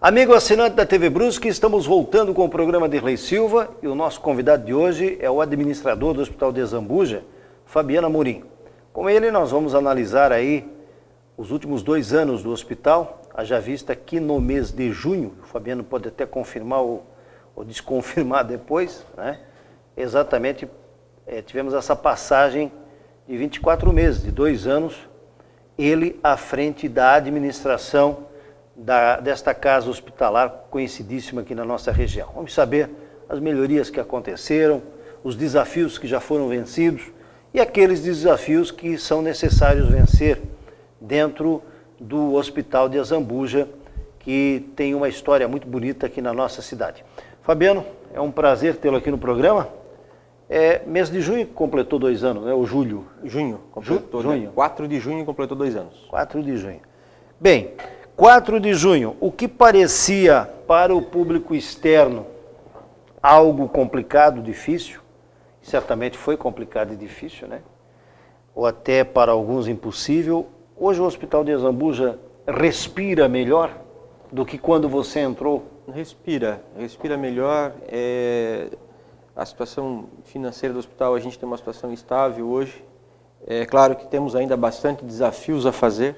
Amigo assinante da TV Brusque, estamos voltando com o programa Derlei Silva e o nosso convidado de hoje é o administrador do Hospital de Zambuja, Fabiano Amorim. Com ele nós vamos analisar aí os últimos 2 anos do hospital, haja vista que no mês de junho, o Fabiano pode até confirmar ou desconfirmar depois, né? Exatamente, tivemos essa passagem de 24 meses, de 2 anos, ele à frente da administração desta casa hospitalar conhecidíssima aqui na nossa região. Vamos saber as melhorias que aconteceram, os desafios que já foram vencidos e aqueles desafios que são necessários vencer dentro do Hospital de Zambuja, que tem uma história muito bonita aqui na nossa cidade. Fabiano, é um prazer tê-lo aqui no programa. Mês de junho completou 2 anos, né? Ou julho? Junho, completou. Junho. 4 de junho completou 2 anos. 4 de junho. Bem, 4 de junho, o que parecia para o público externo algo complicado, difícil, certamente foi complicado e difícil, né? Ou até para alguns impossível. Hoje o Hospital de Zambuja respira melhor do que quando você entrou? Respira melhor. A situação financeira do hospital, a gente tem uma situação estável hoje. É claro que temos ainda bastante desafios a fazer.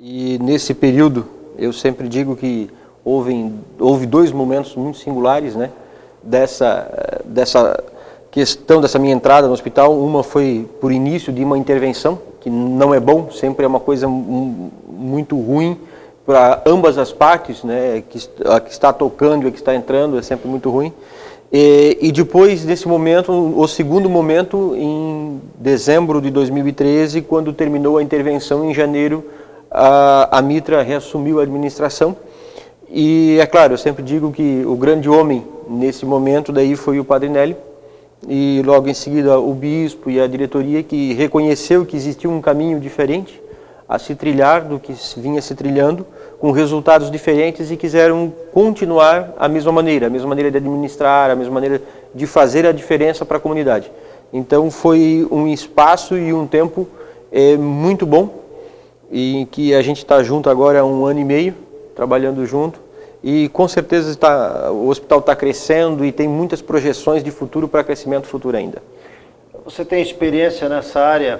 E nesse período, eu sempre digo que houve 2 momentos muito singulares, né, dessa questão, dessa minha entrada no hospital. Uma foi por início de uma intervenção, que não é bom, sempre é uma coisa muito ruim para ambas as partes, né, a que está tocando e a que está entrando, é sempre muito ruim. E depois desse momento, o segundo momento, em dezembro de 2013, quando terminou a intervenção em janeiro, a Mitra reassumiu a administração. E é claro, eu sempre digo que o grande homem nesse momento daí foi o Padre Nélio, e logo em seguida o bispo e a diretoria, que reconheceu que existia um caminho diferente a se trilhar do que vinha se trilhando, com resultados diferentes, e quiseram continuar a mesma maneira de administrar, a mesma maneira de fazer a diferença para a comunidade. Então foi um espaço e um tempo muito bom, em que a gente está junto agora há 1 ano e meio, trabalhando junto, e com certeza o hospital está crescendo e tem muitas projeções de futuro para crescimento futuro ainda. Você tem experiência nessa área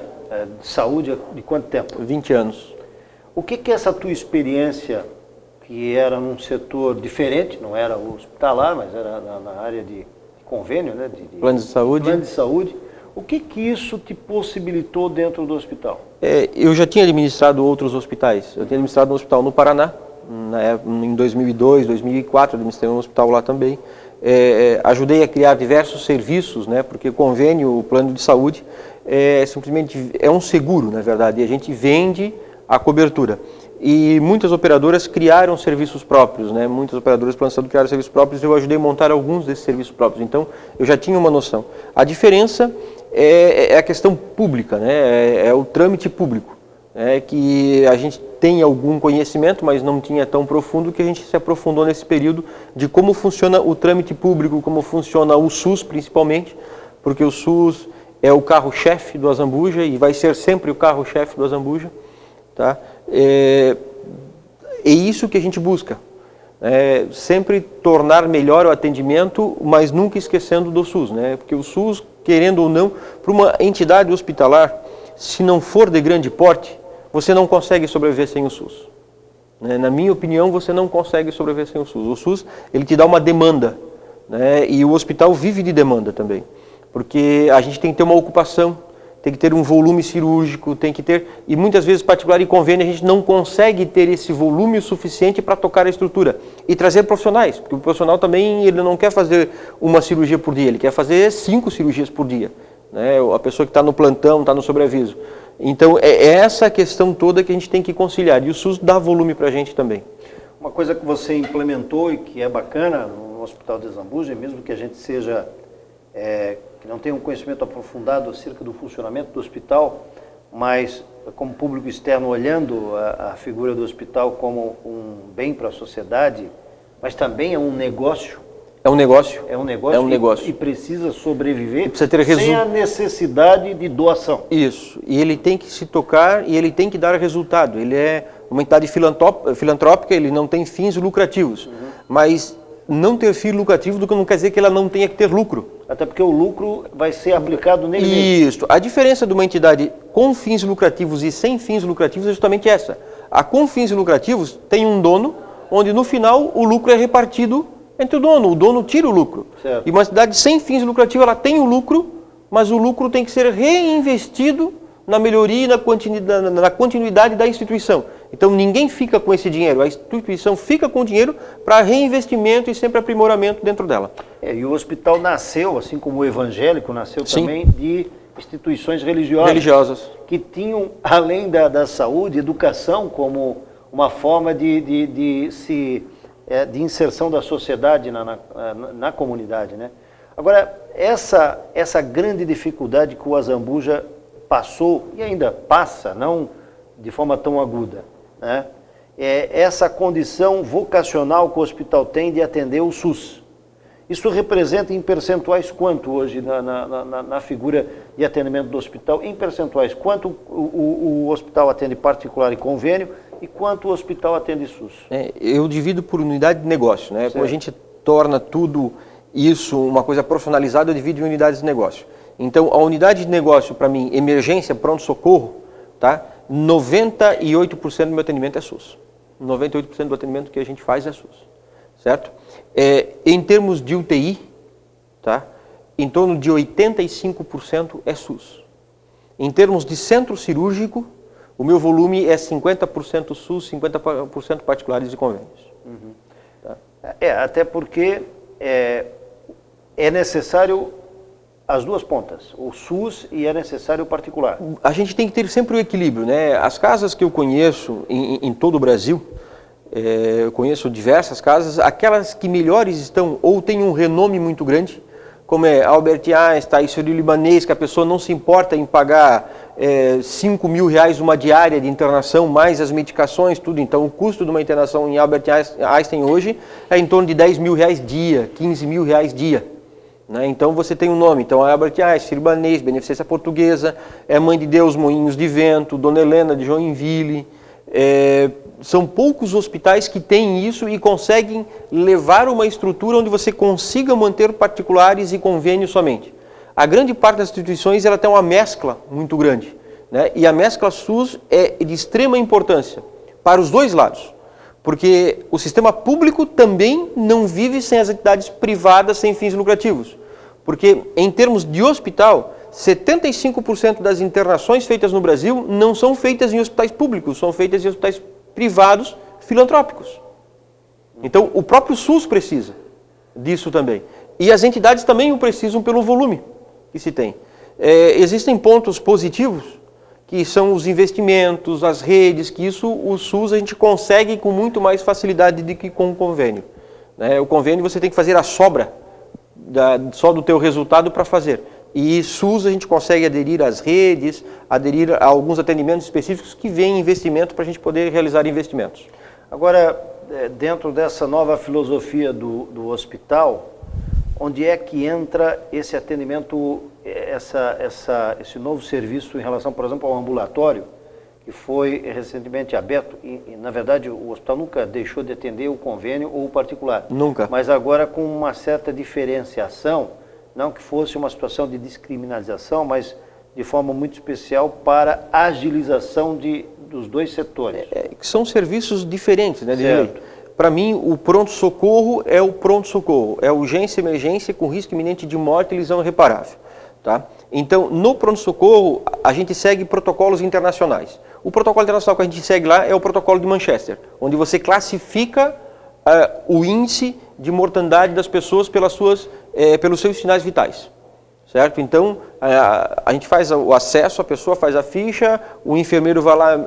de saúde de quanto tempo? 20 anos. O que é essa tua experiência, que era num setor diferente, não era o hospitalar, mas era na área de convênio, né? Plano de saúde. Plano de saúde. O que isso te possibilitou dentro do hospital? Eu já tinha administrado outros hospitais. Eu tinha administrado um hospital no Paraná, em 2002, 2004, administrei um hospital lá também. Ajudei a criar diversos serviços, né, porque o convênio, o plano de saúde, simplesmente é um seguro, na verdade, e a gente vende a cobertura. E muitas operadoras criaram serviços próprios, né? Muitas operadoras de plano de saúde criaram serviços próprios, e eu ajudei a montar alguns desses serviços próprios. Então, eu já tinha uma noção. A diferença é a questão pública, né? É o trâmite público, que a gente tem algum conhecimento, mas não tinha tão profundo, que a gente se aprofundou nesse período de como funciona o trâmite público, como funciona o SUS principalmente, porque o SUS é o carro-chefe do Zambuja e vai ser sempre o carro-chefe do Zambuja, tá? É isso que a gente busca, sempre tornar melhor o atendimento, mas nunca esquecendo do SUS, né? Porque o SUS, querendo ou não, para uma entidade hospitalar, se não for de grande porte, você não consegue sobreviver sem o SUS. Na minha opinião, você não consegue sobreviver sem o SUS. O SUS, ele te dá uma demanda, né? E o hospital vive de demanda também, porque a gente tem que ter uma ocupação, tem que ter um volume cirúrgico, tem que ter, e muitas vezes, particular e convênio, a gente não consegue ter esse volume suficiente para tocar a estrutura e trazer profissionais, porque o profissional também, ele não quer fazer uma cirurgia por dia, ele quer fazer 5 cirurgias por dia, né? A pessoa que está no plantão, está no sobreaviso. Então, é essa questão toda que a gente tem que conciliar, e o SUS dá volume para a gente também. Uma coisa que você implementou e que é bacana no Hospital de Zambuja, mesmo que a gente seja que não tenha um conhecimento aprofundado acerca do funcionamento do hospital, mas como público externo olhando a figura do hospital como um bem para a sociedade, mas também é um negócio, É um negócio. É um negócio, É um negócio. E precisa sobreviver Precisa ter sem a necessidade de doação. Isso. E ele tem que se tocar e ele tem que dar resultado. Ele é uma entidade filantrópica, ele não tem fins lucrativos. Mas não ter fim lucrativo não quer dizer que ela não tenha que ter lucro. Até porque o lucro vai ser aplicado nele mesmo. Isso. A diferença de uma entidade com fins lucrativos e sem fins lucrativos é justamente essa. A com fins lucrativos tem um dono, onde no final o lucro é repartido entre o dono tira o lucro. Certo. E uma entidade sem fins lucrativos, ela tem o lucro, mas o lucro tem que ser reinvestido na melhoria e na continuidade da instituição. Então ninguém fica com esse dinheiro, a instituição fica com o dinheiro para reinvestimento e sempre aprimoramento dentro dela. E o hospital nasceu, assim como o evangélico nasceu Sim. também, de instituições religiosas. Que tinham, além da saúde, educação como uma forma de inserção da sociedade na comunidade, né? Agora, essa grande dificuldade que o Azambuja passou e ainda passa, não de forma tão aguda, né? É essa condição vocacional que o hospital tem de atender o SUS. Isso representa em percentuais quanto hoje na figura de atendimento do hospital? Em percentuais, quanto o hospital atende particular e convênio e quanto o hospital atende SUS? Eu divido por unidade de negócio, né? Certo. Quando a gente torna tudo isso uma coisa profissionalizada, eu divido em unidades de negócio. Então, a unidade de negócio, para mim, emergência, pronto-socorro, tá? 98% do meu atendimento é SUS. 98% do atendimento que a gente faz é SUS, certo? Em termos de UTI, tá? Em torno de 85% é SUS. Em termos de centro cirúrgico, o meu volume é 50% SUS, 50% particulares e convênios. Tá? Até porque é necessário as duas pontas, o SUS e é necessário o particular. A gente tem que ter sempre o equilíbrio, né? As casas que eu conheço em todo o Brasil, eu conheço diversas casas, aquelas que melhores estão ou têm um renome muito grande, como é Albert Einstein, Sírio-Libanês, que a pessoa não se importa em pagar 5 mil reais uma diária de internação, mais as medicações, tudo. Então, o custo de uma internação em Albert Einstein hoje é em torno de 10 mil reais dia, 15 mil reais dia. Né? Então, você tem um nome. Então, Albert Einstein, Sírio-Libanês, Beneficência Portuguesa, Mãe de Deus, Moinhos de Vento, Dona Helena de Joinville. São poucos hospitais que têm isso e conseguem levar uma estrutura onde você consiga manter particulares e convênios somente. A grande parte das instituições ela tem uma mescla muito grande, né? E a mescla SUS é de extrema importância para os dois lados, porque o sistema público também não vive sem as entidades privadas sem fins lucrativos, porque em termos de hospital, 75% das internações feitas no Brasil não são feitas em hospitais públicos, são feitas em hospitais privados filantrópicos. Então, o próprio SUS precisa disso também. E as entidades também o precisam pelo volume que se tem. Existem pontos positivos, que são os investimentos, as redes, que isso o SUS a gente consegue com muito mais facilidade do que com o convênio. Né? O convênio você tem que fazer a sobra só do teu resultado para fazer. E SUS a gente consegue aderir às redes, aderir a alguns atendimentos específicos que vêm investimento para a gente poder realizar investimentos. Agora, dentro dessa nova filosofia do hospital, onde é que entra esse atendimento, esse novo serviço em relação, por exemplo, ao ambulatório, que foi recentemente aberto, e na verdade o hospital nunca deixou de atender o convênio ou o particular. Nunca. Mas agora com uma certa diferenciação, não que fosse uma situação de descriminalização, mas de forma muito especial para a agilização dos dois setores. São serviços diferentes, né, Dirley? Para mim, o pronto-socorro é o pronto-socorro, é urgência e emergência com risco iminente de morte e lesão irreparável. Tá? Então, no pronto-socorro, a gente segue protocolos internacionais. O protocolo internacional que a gente segue lá é o protocolo de Manchester, onde você classifica o índice de mortandade das pessoas pelos seus sinais vitais. Certo? Então, a gente faz o acesso, a pessoa faz a ficha, o enfermeiro vai lá,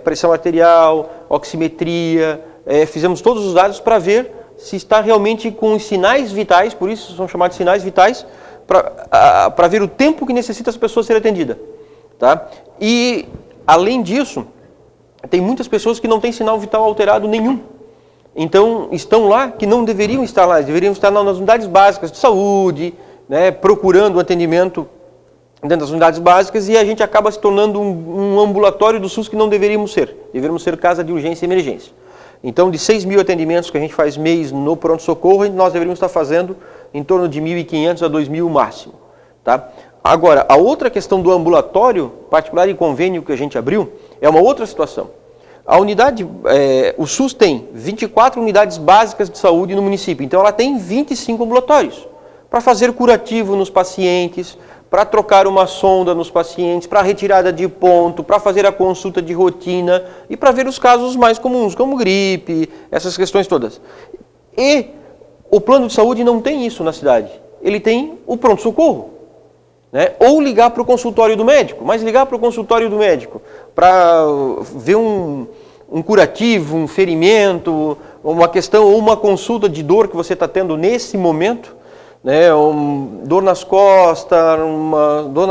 pressão arterial, oximetria, fizemos todos os dados para ver se está realmente com os sinais vitais, por isso são chamados sinais vitais, para ver o tempo que necessita essa pessoa ser atendida. Tá? E, além disso, tem muitas pessoas que não têm sinal vital alterado nenhum. então estão lá que não deveriam estar lá, deveriam estar nas unidades básicas de saúde, né, procurando atendimento dentro das unidades básicas, e a gente acaba se tornando um ambulatório do SUS que não deveríamos ser casa de urgência e emergência. Então, de 6 mil atendimentos que a gente faz mês no pronto-socorro, nós deveríamos estar fazendo em torno de 1.500 a 2.000 máximo. Tá? Agora, a outra questão do ambulatório particular e convênio que a gente abriu é uma outra situação. A unidade, o SUS tem 24 unidades básicas de saúde no município, então ela tem 25 ambulatórios para fazer curativo nos pacientes, para trocar uma sonda nos pacientes, para retirada de ponto, para fazer a consulta de rotina e para ver os casos mais comuns, como gripe, essas questões todas. E o plano de saúde não tem isso na cidade. Ele tem o pronto-socorro, né? Ou ligar para o consultório do médico, mas ligar para o consultório do médico para ver um curativo, um ferimento, uma questão ou uma consulta de dor que você está tendo nesse momento, né, dor nas costas, dor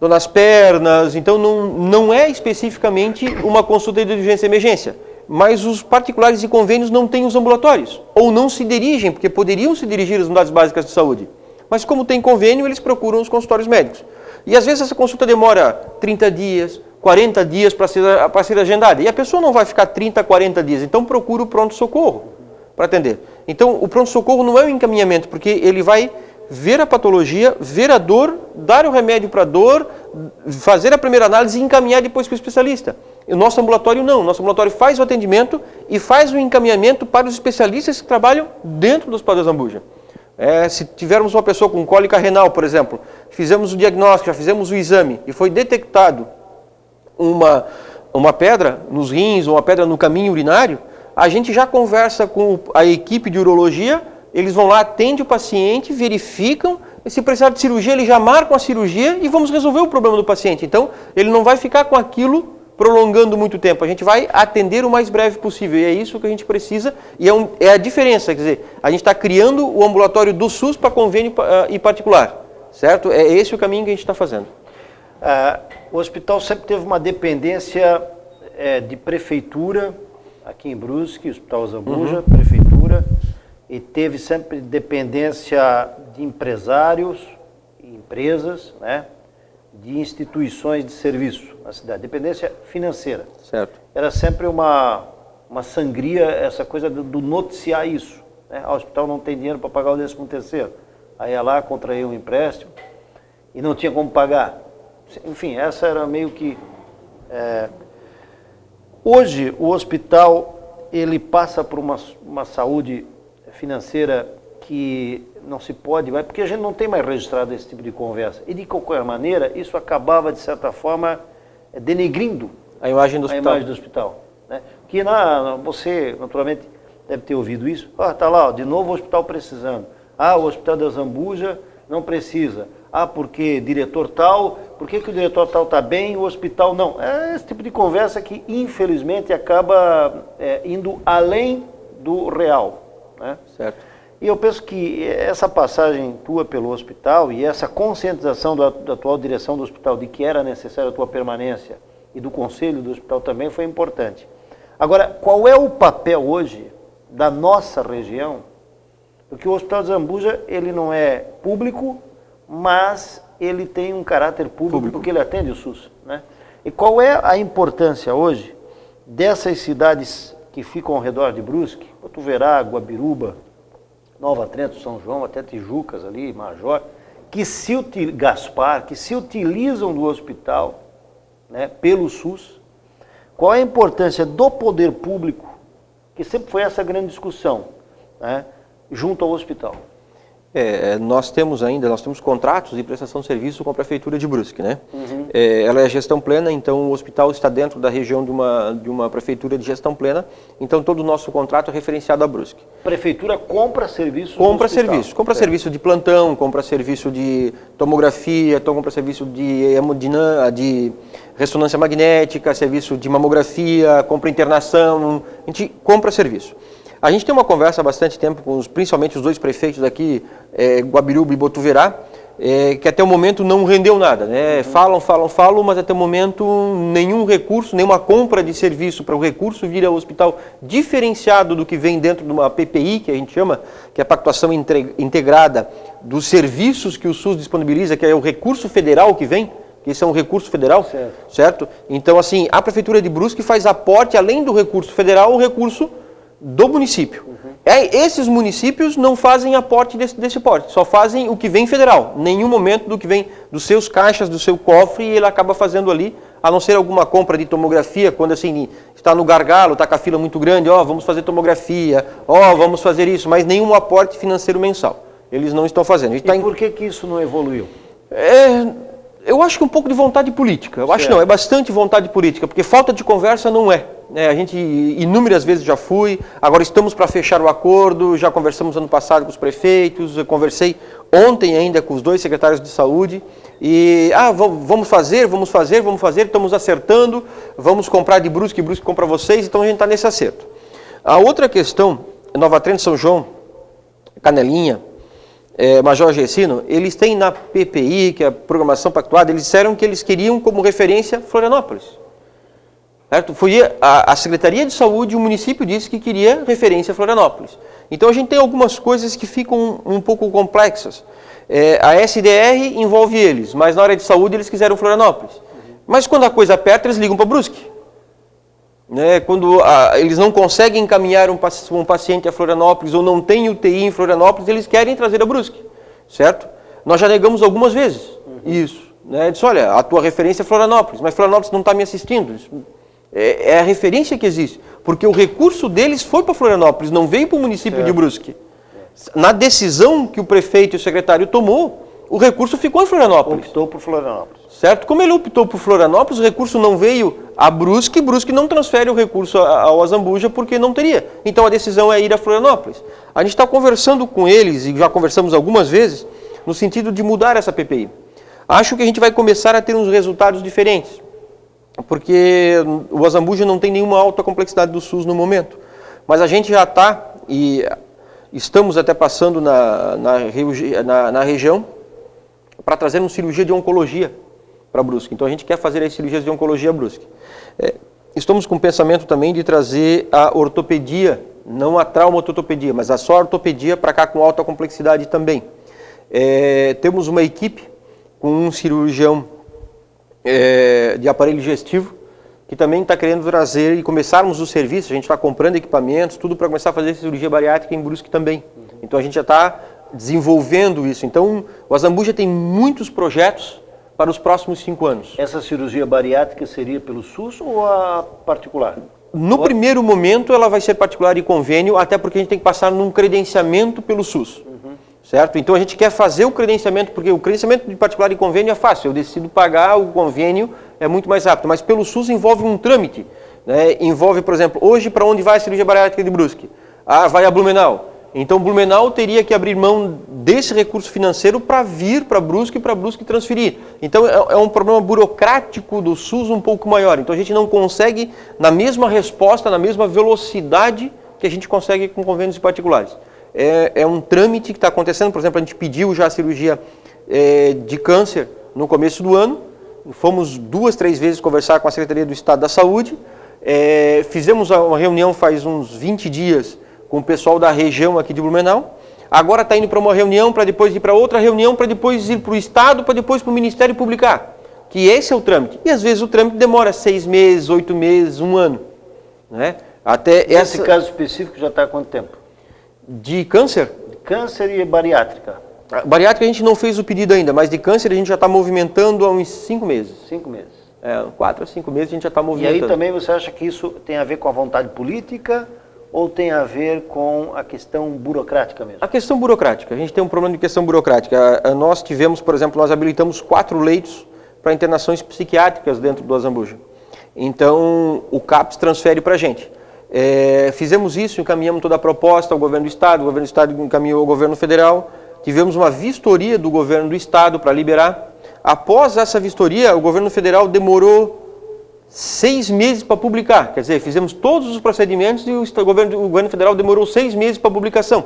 nas pernas, então não é especificamente uma consulta de urgência e emergência, mas os particulares e convênios não têm os ambulatórios, ou não se dirigem, porque poderiam se dirigir às unidades básicas de saúde, mas como tem convênio, eles procuram os consultórios médicos. E às vezes essa consulta demora 30 dias, 40 dias para ser agendada, e a pessoa não vai ficar 30, 40 dias, então procura o pronto-socorro para atender. Então, o pronto-socorro não é um encaminhamento, porque ele vai ver a patologia, ver a dor, dar o remédio para a dor, fazer a primeira análise e encaminhar depois para o especialista. E o nosso ambulatório não. O nosso ambulatório faz o atendimento e faz o encaminhamento para os especialistas que trabalham dentro do Hospital de Azambuja. Se tivermos uma pessoa com cólica renal, por exemplo, fizemos o diagnóstico, já fizemos o exame e foi detectado uma pedra nos rins ou uma pedra no caminho urinário, a gente já conversa com a equipe de urologia, eles vão lá, atendem o paciente, verificam, e se precisar de cirurgia, eles já marcam a cirurgia e vamos resolver o problema do paciente. Então, ele não vai ficar com aquilo prolongando muito tempo, a gente vai atender o mais breve possível, e é isso que a gente precisa, e é a diferença, quer dizer, a gente está criando o ambulatório do SUS para convênio e particular, certo? É esse o caminho que a gente está fazendo. O hospital sempre teve uma dependência de prefeitura, aqui em Brusque, Hospital Azambuja, prefeitura, e teve sempre dependência de empresários e empresas, né, de instituições de serviço na cidade, dependência financeira. Certo. Era sempre uma sangria, essa coisa do noticiar isso, né? O hospital não tem dinheiro para pagar o 13º. Aí ia lá, contraía um empréstimo e não tinha como pagar. Enfim, essa era meio que... Hoje, o hospital, ele passa por uma saúde financeira que não se pode, porque a gente não tem mais registrado esse tipo de conversa. E, de qualquer maneira, isso acabava, de certa forma, denegrindo a imagem do hospital. Né? Que você, naturalmente, deve ter ouvido isso. Está lá, de novo o hospital precisando. O Hospital de Azambuja não precisa. Porque diretor tal, por que o diretor tal está bem e o hospital não? É esse tipo de conversa que, infelizmente, acaba indo além do real. Né? Certo. E eu penso que essa passagem tua pelo hospital e essa conscientização da atual direção do hospital de que era necessária a tua permanência e do conselho do hospital também foi importante. Agora, qual é o papel hoje da nossa região? Porque o Hospital de Azambuja, ele não é público, mas ele tem um caráter público porque ele atende o SUS, né? E qual é a importância hoje dessas cidades que ficam ao redor de Brusque, Botuverá, Guabiruba, Nova Trento, São João, até Tijucas ali, Major, Gaspar, que se utilizam do hospital, né, pelo SUS? Qual é a importância do poder público, que sempre foi essa grande discussão, né, junto ao hospital? Nós temos contratos de prestação de serviço com a Prefeitura de Brusque, né? Ela é gestão plena, então o hospital está dentro da região de uma prefeitura de gestão plena, então todo o nosso contrato é referenciado a Brusque. Prefeitura compra serviços compra serviço de plantão, compra serviço de tomografia, compra serviço de ressonância magnética, serviço de mamografia, compra internação, a gente compra serviço. A gente tem uma conversa há bastante tempo com principalmente os dois prefeitos aqui, Guabiruba e Botuverá, que até o momento não rendeu nada, né? Falam, mas até o momento nenhum recurso, nenhuma compra de serviço para o recurso vir ao hospital diferenciado do que vem dentro de uma PPI, que a gente chama, que é a pactuação integrada dos serviços que o SUS disponibiliza, que é o recurso federal que vem, que esse é um recurso federal, certo? Então, assim, a Prefeitura de Brusque faz aporte, além do recurso federal, o recurso do município. Esses municípios não fazem aporte desse porte, só fazem o que vem federal. Nenhum momento do que vem dos seus caixas, do seu cofre, e ele acaba fazendo ali, a não ser alguma compra de tomografia, quando assim, está no gargalo, está com a fila muito grande, vamos fazer tomografia, vamos fazer isso, mas nenhum aporte financeiro mensal. Eles não estão fazendo. E por que isso não evoluiu? Eu acho que um pouco de vontade política. Eu acho não, é bastante vontade política, porque falta de conversa não é. A gente inúmeras vezes já fui, agora estamos para fechar o acordo, já conversamos ano passado com os prefeitos, eu conversei ontem ainda com os 2 secretários de saúde, e vamos fazer, estamos acertando, vamos comprar de Brusque, Brusque compra vocês, então a gente está nesse acerto. A outra questão, Nova Trento, São João, Canelinha, Major Gessino, eles têm na PPI, que é a Programação Pactuada, eles disseram que eles queriam como referência Florianópolis. Certo? Foi a Secretaria de Saúde e o município disse que queria referência a Florianópolis. Então a gente tem algumas coisas que ficam um pouco complexas. A SDR envolve eles, mas na área de saúde eles quiseram Florianópolis. Mas quando a coisa aperta, eles ligam para Brusque. Quando eles não conseguem encaminhar um paciente a Florianópolis ou não tem UTI em Florianópolis, eles querem trazer a Brusque, certo? Nós já negamos algumas vezes isso. Disse, olha, a tua referência é Florianópolis, mas Florianópolis não está me assistindo. É a referência que existe, porque o recurso deles foi para Florianópolis, não veio para o município de Brusque. Na decisão que o prefeito e o secretário tomou, o recurso ficou em Florianópolis. Optou por Florianópolis. Certo? Como ele optou por Florianópolis, o recurso não veio a Brusque, Brusque não transfere o recurso ao Azambuja porque não teria. Então a decisão é ir a Florianópolis. A gente está conversando com eles, e já conversamos algumas vezes, no sentido de mudar essa PPI. Acho que a gente vai começar a ter uns resultados diferentes, porque o Azambuja não tem nenhuma alta complexidade do SUS no momento. Mas a gente já está, e estamos até passando na região, para trazer uma cirurgia de oncologia para Brusque. Então a gente quer fazer as cirurgias de oncologia a Brusque. Estamos com o pensamento também de trazer a ortopedia, não a traumatortopedia, mas a só ortopedia para cá com alta complexidade também. Temos uma equipe com um cirurgião de aparelho digestivo, que também está querendo trazer e começarmos o serviço, a gente está comprando equipamentos, tudo para começar a fazer cirurgia bariátrica em Brusque também. Então a gente já está desenvolvendo isso. Então o Azambuja tem muitos projetos para os próximos 5 anos. Essa cirurgia bariátrica seria pelo SUS ou a particular? No primeiro momento ela vai ser particular e convênio, até porque a gente tem que passar num credenciamento pelo SUS. Certo? Então a gente quer fazer o credenciamento, porque o credenciamento de particular e convênio é fácil, eu decido pagar, o convênio é muito mais rápido, mas pelo SUS envolve um trâmite, envolve, por exemplo, hoje para onde vai a cirurgia bariátrica de Brusque? Vai a Blumenau. Então Blumenau teria que abrir mão desse recurso financeiro para vir para Brusque e para Brusque transferir. Então é um problema burocrático do SUS um pouco maior, então a gente não consegue na mesma resposta, na mesma velocidade que a gente consegue com convênios particulares. É um trâmite que está acontecendo, por exemplo, a gente pediu já a cirurgia de câncer no começo do ano, fomos 2, 3 vezes conversar com a Secretaria do Estado da Saúde, fizemos uma reunião faz uns 20 dias com o pessoal da região aqui de Blumenau, agora está indo para uma reunião, para depois ir para outra reunião, para depois ir para o Estado, para depois para o Ministério publicar, que esse é o trâmite. E às vezes o trâmite demora 6 meses, 8 meses, 1 ano. Até esse caso específico já está há quanto tempo? De câncer? Câncer e bariátrica. Bariátrica a gente não fez o pedido ainda, mas de câncer a gente já está movimentando há uns 5 meses. 5 meses. 4 a 5 meses a gente já está movimentando. E aí também você acha que isso tem a ver com a vontade política ou tem a ver com a questão burocrática mesmo? A questão burocrática. A gente tem um problema de questão burocrática. Nós tivemos, por exemplo, nós habilitamos 4 leitos para internações psiquiátricas dentro do Azambuja. Então o CAPS transfere para a gente. Fizemos isso, encaminhamos toda a proposta ao governo do Estado encaminhou ao governo federal, tivemos uma vistoria do governo do Estado para liberar. Após essa vistoria, o governo federal demorou 6 meses para publicar, quer dizer, fizemos todos os procedimentos e o governo federal demorou 6 meses para publicação.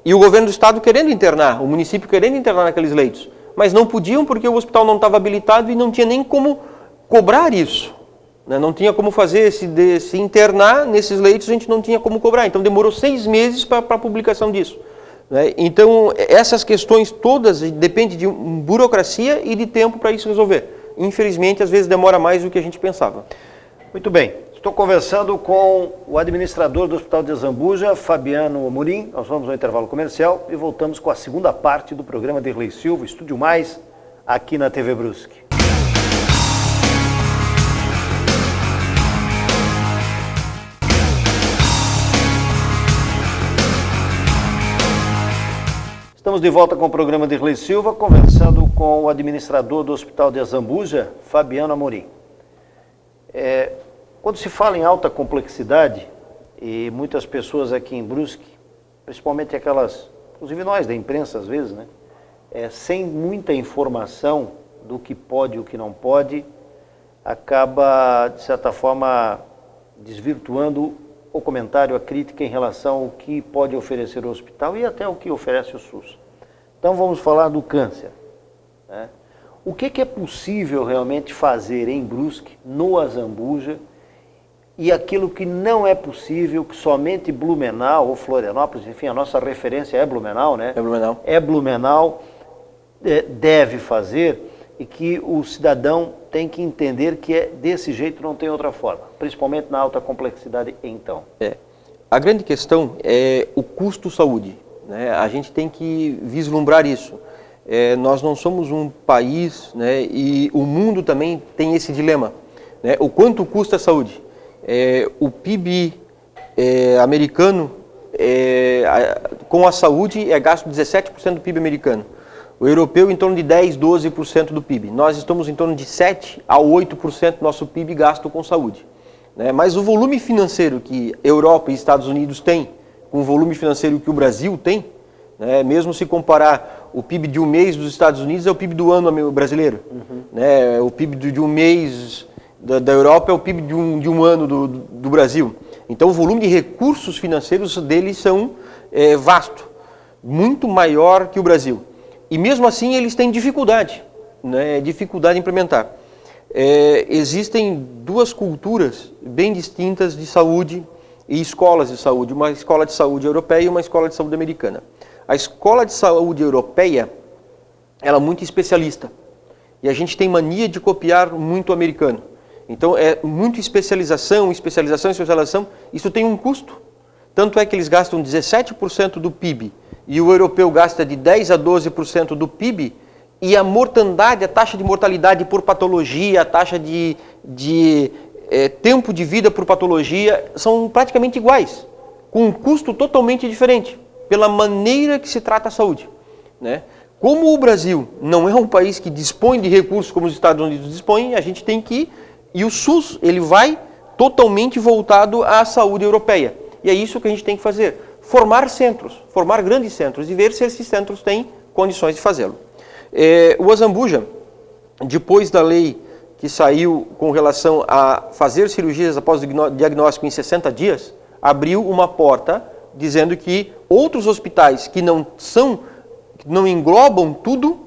E o governo do Estado querendo internar, o município querendo internar naqueles leitos, mas não podiam porque o hospital não estava habilitado e não tinha nem como cobrar isso. Né? Não tinha como fazer, se internar nesses leitos, a gente não tinha como cobrar. Então demorou 6 meses para a publicação disso. Né? Então essas questões todas dependem de burocracia e de tempo para isso resolver. Infelizmente, às vezes demora mais do que a gente pensava. Muito bem. Estou conversando com o administrador do Hospital de Azambuja, Fabiano Amorim. Nós vamos ao intervalo comercial e voltamos com a segunda parte do programa Derlei Silva, Estúdio Mais, aqui na TV Brusque. Estamos de volta com o programa Derlei Silva, conversando com o administrador do Hospital de Azambuja, Fabiano Amorim. Quando se fala em alta complexidade, e muitas pessoas aqui em Brusque, principalmente aquelas, inclusive nós da imprensa às vezes, né, sem muita informação do que pode e o que não pode, acaba, de certa forma, desvirtuando o comentário, a crítica em relação ao que pode oferecer o hospital e até o que oferece o SUS. Então vamos falar do câncer. Né? O que é possível realmente fazer em Brusque, no Azambuja, e aquilo que não é possível, que somente Blumenau ou Florianópolis, enfim, a nossa referência é Blumenau, né? É Blumenau. Blumenau deve fazer e que o cidadão tem que entender que desse jeito, não tem outra forma, principalmente na alta complexidade então. A grande questão é o custo saúde, né? A gente tem que vislumbrar isso. Nós não somos um país, né, e o mundo também tem esse dilema, né? O quanto custa a saúde? O PIB americano, com a saúde, é gasto 17% do PIB americano. O europeu em torno de 10, 12% do PIB. Nós estamos em torno de 7 a 8% do nosso PIB gasto com saúde. Né? Mas o volume financeiro que Europa e Estados Unidos têm, com o volume financeiro que o Brasil tem, né? Mesmo se comparar o PIB de um mês dos Estados Unidos é o PIB do ano brasileiro. Né? O PIB de um mês da Europa é o PIB de um ano do Brasil. Então o volume de recursos financeiros deles são vasto, muito maior que o Brasil. E mesmo assim eles têm dificuldade, né? Dificuldade em implementar. Existem duas culturas bem distintas de saúde e escolas de saúde, uma escola de saúde europeia e uma escola de saúde americana. A escola de saúde europeia, ela é muito especialista, e a gente tem mania de copiar muito o americano. Então é muito especialização, isso tem um custo. Tanto é que eles gastam 17% do PIB, e o europeu gasta de 10 a 12% do PIB, e a mortandade, a taxa de mortalidade por patologia, a taxa de tempo de vida por patologia, são praticamente iguais, com um custo totalmente diferente, pela maneira que se trata a saúde. Né? Como o Brasil não é um país que dispõe de recursos como os Estados Unidos dispõem, a gente tem que... E o SUS, ele vai totalmente voltado à saúde europeia. E é isso que a gente tem que fazer. Formar centros, formar grandes centros e ver se esses centros têm condições de fazê-lo. O Azambuja, depois da lei que saiu com relação a fazer cirurgias após o diagnóstico em 60 dias, abriu uma porta dizendo que outros hospitais que não englobam tudo,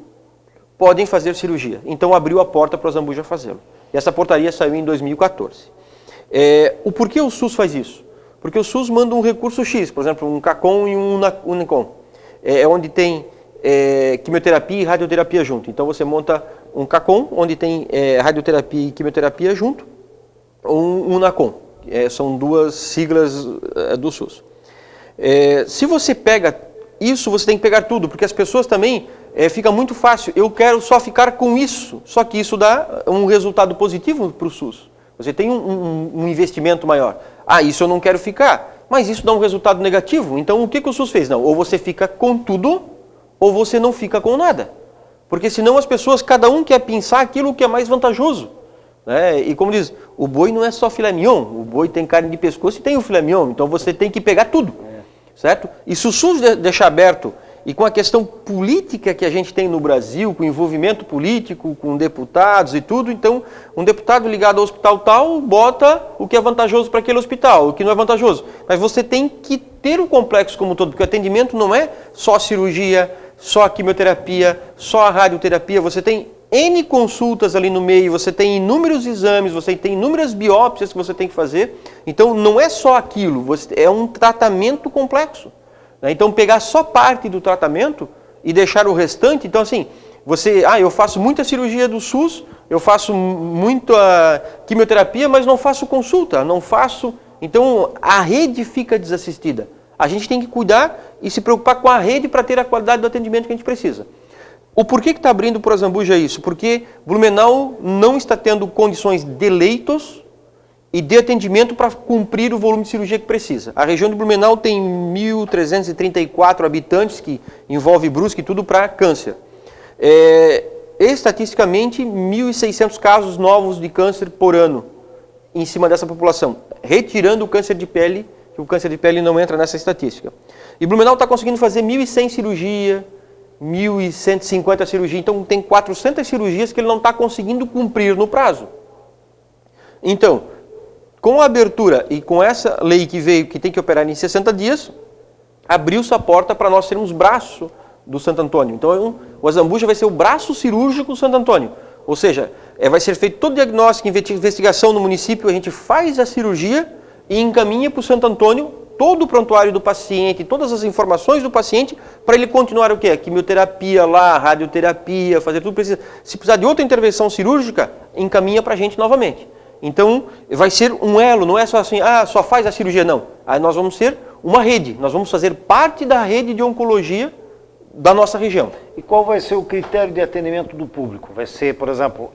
podem fazer cirurgia. Então abriu a porta para o Azambuja fazê-lo. E essa portaria saiu em 2014. O porquê o SUS faz isso? Porque o SUS manda um recurso X, por exemplo, um CACOM e um UNICOM, onde tem quimioterapia e radioterapia junto. Então você monta um CACOM, onde tem radioterapia e quimioterapia junto, um UNACOM, são duas siglas do SUS. Se você pega isso, você tem que pegar tudo, porque as pessoas também, fica muito fácil, eu quero só ficar com isso, só que isso dá um resultado positivo para o SUS. Você tem um investimento maior. Isso eu não quero ficar, mas isso dá um resultado negativo. Então o que o SUS fez? Não, ou você fica com tudo, ou você não fica com nada. Porque senão as pessoas, cada um quer pensar aquilo que é mais vantajoso. Né? E como diz, o boi não é só filé mignon, o boi tem carne de pescoço e tem o filé mignon, então você tem que pegar tudo. Certo? E se o SUS deixar aberto, e com a questão política que a gente tem no Brasil, com envolvimento político, com deputados e tudo, então um deputado ligado ao hospital tal bota o que é vantajoso para aquele hospital, o que não é vantajoso. Mas você tem que ter o complexo como um todo, porque o atendimento não é só cirurgia, só a quimioterapia, só a radioterapia, você tem N consultas ali no meio, você tem inúmeros exames, você tem inúmeras biópsias que você tem que fazer. Então, não é só aquilo, é um tratamento complexo. Né? Então, pegar só parte do tratamento e deixar o restante, então assim, eu faço muita cirurgia do SUS, eu faço muita quimioterapia, mas não faço consulta, não faço... Então, a rede fica desassistida. A gente tem que cuidar e se preocupar com a rede para ter a qualidade do atendimento que a gente precisa. O porquê que está abrindo para o Azambuja isso? Porque Blumenau não está tendo condições de leitos e de atendimento para cumprir o volume de cirurgia que precisa. A região de Blumenau tem 1.334 habitantes, que envolve Brusque e tudo para câncer. Estatisticamente, 1.600 casos novos de câncer por ano em cima dessa população, retirando o câncer de pele, que o câncer de pele não entra nessa estatística. E Blumenau está conseguindo fazer 1.100 cirurgias, 1.150 cirurgias, então tem 400 cirurgias que ele não está conseguindo cumprir no prazo. Então, com a abertura e com essa lei que veio, que tem que operar em 60 dias, abriu-se a porta para nós sermos braço do Santo Antônio. Então, o Azambuja vai ser o braço cirúrgico do Santo Antônio. Ou seja, vai ser feito todo o diagnóstico, investigação no município, a gente faz a cirurgia e encaminha para o Santo Antônio todo o prontuário do paciente, todas as informações do paciente, para ele continuar o quê? A quimioterapia lá, a radioterapia, fazer tudo que precisa. Se precisar de outra intervenção cirúrgica, encaminha para a gente novamente. Então, vai ser um elo, não é só assim, só faz a cirurgia, não. Aí nós vamos ser uma rede, nós vamos fazer parte da rede de oncologia da nossa região. E qual vai ser o critério de atendimento do público? Vai ser, por exemplo,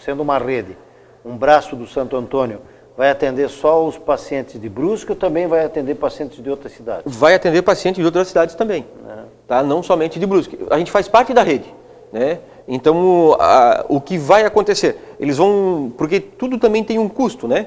sendo uma rede, um braço do Santo Antônio, vai atender só os pacientes de Brusque ou também vai atender pacientes de outras cidades? Vai atender pacientes de outras cidades também, tá? Não somente de Brusque. A gente faz parte da rede, né? Então, o que vai acontecer? Eles vão... Porque tudo também tem um custo, né?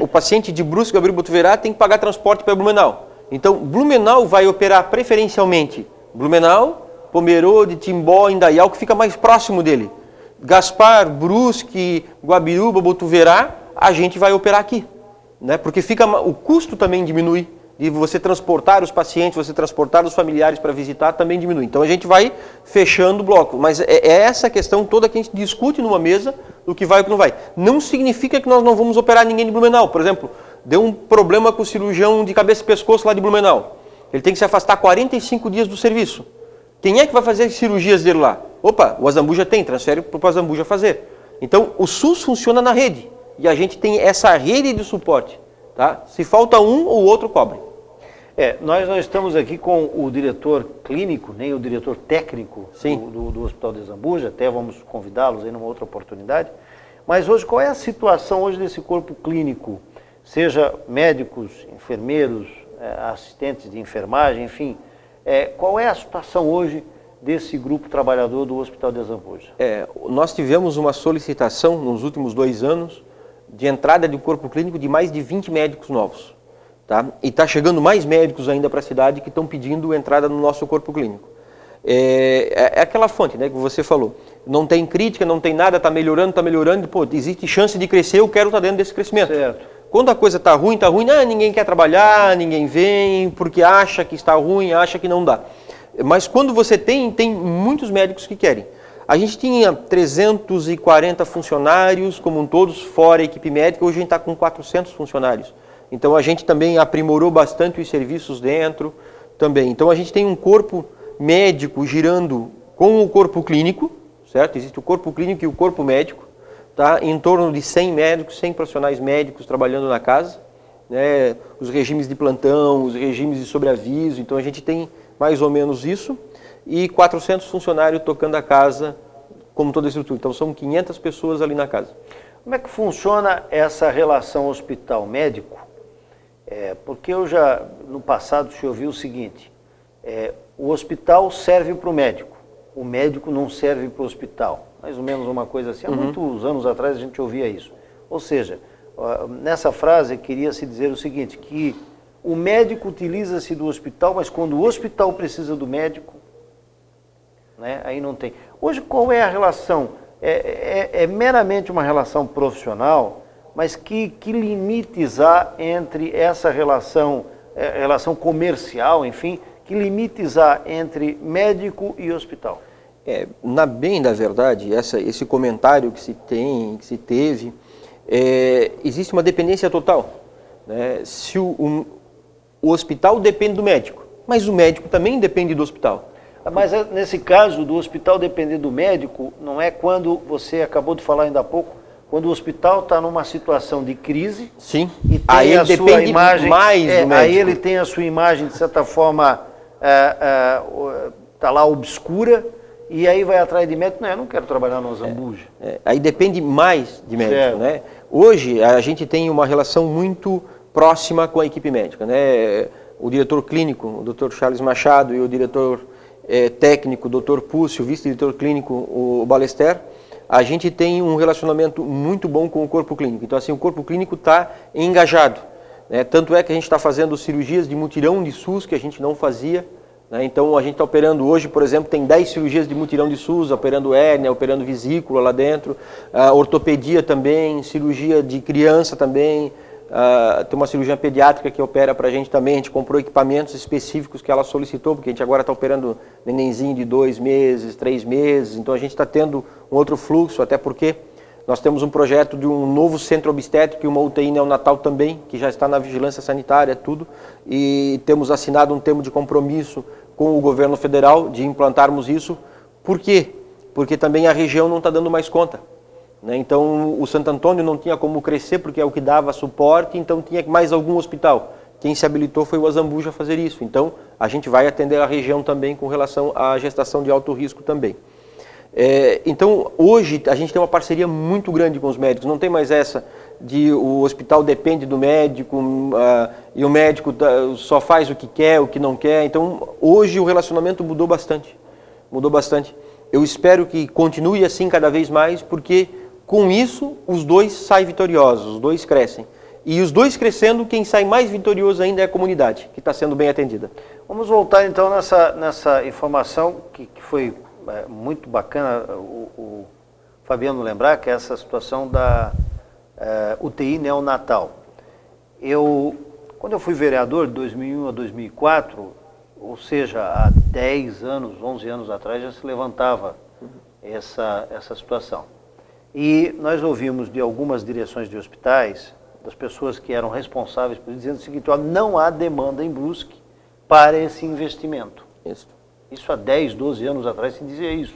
O paciente de Brusque, Gabriel Botuverá, tem que pagar transporte para Blumenau. Então, Blumenau vai operar preferencialmente Blumenau, Pomerode, Timbó, Indaial, que fica mais próximo dele. Gaspar, Brusque, Guabiruba, Botuverá, a gente vai operar aqui, né? Porque o custo também diminui, de você transportar os pacientes, você transportar os familiares para visitar, também diminui. Então, a gente vai fechando o bloco, mas é essa questão toda que a gente discute numa mesa, do que vai e o que não vai. Não significa que nós não vamos operar ninguém de Blumenau. Por exemplo, deu um problema com o cirurgião de cabeça e pescoço lá de Blumenau. Ele tem que se afastar 45 dias do serviço. Quem é que vai fazer as cirurgias dele lá? Opa, o Azambuja tem, transfere para o Azambuja fazer. Então, o SUS funciona na rede. E a gente tem essa rede de suporte. Tá? Se falta um, o outro cobre. Nós não estamos aqui com o diretor clínico, nem o diretor técnico do Hospital de Azambuja, até vamos convidá-los aí numa outra oportunidade. Mas hoje, qual é a situação hoje desse corpo clínico? Seja médicos, enfermeiros, assistentes de enfermagem, enfim. Qual é a situação hoje desse grupo trabalhador do Hospital de Azambuja? Nós tivemos uma solicitação nos últimos 2 anos de entrada de um corpo clínico de mais de 20 médicos novos. Tá? E está chegando mais médicos ainda para a cidade que estão pedindo entrada no nosso corpo clínico. É aquela fonte, né, que você falou. Não tem crítica, não tem nada, está melhorando, pô, existe chance de crescer, eu quero estar dentro desse crescimento. Certo. Quando a coisa está ruim, ninguém quer trabalhar, ninguém vem, porque acha que está ruim, acha que não dá. Mas quando você tem muitos médicos que querem. A gente tinha 340 funcionários, como um todos, fora a equipe médica, hoje a gente está com 400 funcionários. Então a gente também aprimorou bastante os serviços dentro também. Então a gente tem um corpo médico girando com o corpo clínico, certo? Existe o corpo clínico e o corpo médico, tá? Em torno de 100 médicos, 100 profissionais médicos trabalhando na casa, né? Os regimes de plantão, os regimes de sobreaviso, então a gente tem mais ou menos isso, e 400 funcionários tocando a casa como toda a estrutura. Então são 500 pessoas ali na casa. Como é que funciona essa relação hospital-médico? Porque no passado se ouviu o seguinte, o hospital serve para o médico não serve para o hospital. Mais ou menos uma coisa assim. Há muitos anos atrás a gente ouvia isso. Ou seja, nessa frase queria-se dizer o seguinte, que o médico utiliza-se do hospital, mas quando o hospital precisa do médico, né, aí não tem. Hoje qual é a relação? É meramente uma relação profissional, mas que limites há entre essa relação comercial, enfim, Que limites há entre médico e hospital? Na bem da verdade, esse comentário que se teve, existe uma dependência total, né? Se o hospital depende do médico, mas o médico também depende do hospital. Mas nesse caso do hospital depender do médico, não é quando você acabou de falar ainda há pouco, quando o hospital está numa situação de crise. Sim. E tem aí ele sua depende imagem, mais do médico. Aí ele tem a sua imagem, de certa forma, está lá obscura, e aí vai atrás de médico. Não, eu não quero trabalhar no Azambuja. Aí depende mais de médico, certo. né? Hoje a gente tem uma relação muito próxima com a equipe médica, né? O diretor clínico, o Dr. Charles Machado, e o diretor técnico, o Dr. Púcio, o vice-diretor clínico, o Balester, a gente tem um relacionamento muito bom com o corpo clínico. Então, assim, o corpo clínico está engajado, né? Tanto é que a gente está fazendo cirurgias de mutirão de SUS que a gente não fazia, né? Então, a gente está operando hoje, por exemplo, tem 10 cirurgias de mutirão de SUS, operando hérnia, operando vesícula lá dentro, ortopedia também, cirurgia de criança também, tem uma cirurgia pediátrica que opera para a gente também. A gente comprou equipamentos específicos que ela solicitou, porque a gente agora está operando nenenzinho de 2 meses, 3 meses, então a gente está tendo um outro fluxo, até porque nós temos um projeto de um novo centro obstétrico e uma UTI neonatal também, que já está na vigilância sanitária, tudo, e temos assinado um termo de compromisso com o governo federal de implantarmos isso. Por quê? Porque também a região não está dando mais conta. Então, o Santo Antônio não tinha como crescer, porque é o que dava suporte, então tinha mais algum hospital. Quem se habilitou foi o Azambuja a fazer isso. Então, a gente vai atender a região também com relação à gestação de alto risco também. Então, hoje, a gente tem uma parceria muito grande com os médicos. Não tem mais essa de o hospital depende do médico e o médico só faz o que quer, o que não quer. Então, hoje o relacionamento mudou bastante. Mudou bastante. Eu espero que continue assim cada vez mais, porque com isso, os dois saem vitoriosos, os dois crescem. E os dois crescendo, quem sai mais vitorioso ainda é a comunidade, que está sendo bem atendida. Vamos voltar então nessa informação que foi muito bacana o Fabiano lembrar, que é essa situação da UTI neonatal. Quando eu fui vereador, de 2001 a 2004, ou seja, há 10 anos, 11 anos atrás, já se levantava essa situação. E nós ouvimos de algumas direções de hospitais, das pessoas que eram responsáveis por isso, dizendo o seguinte: ó, não há demanda em Brusque para esse investimento. Isso há 10, 12 anos atrás se dizia isso,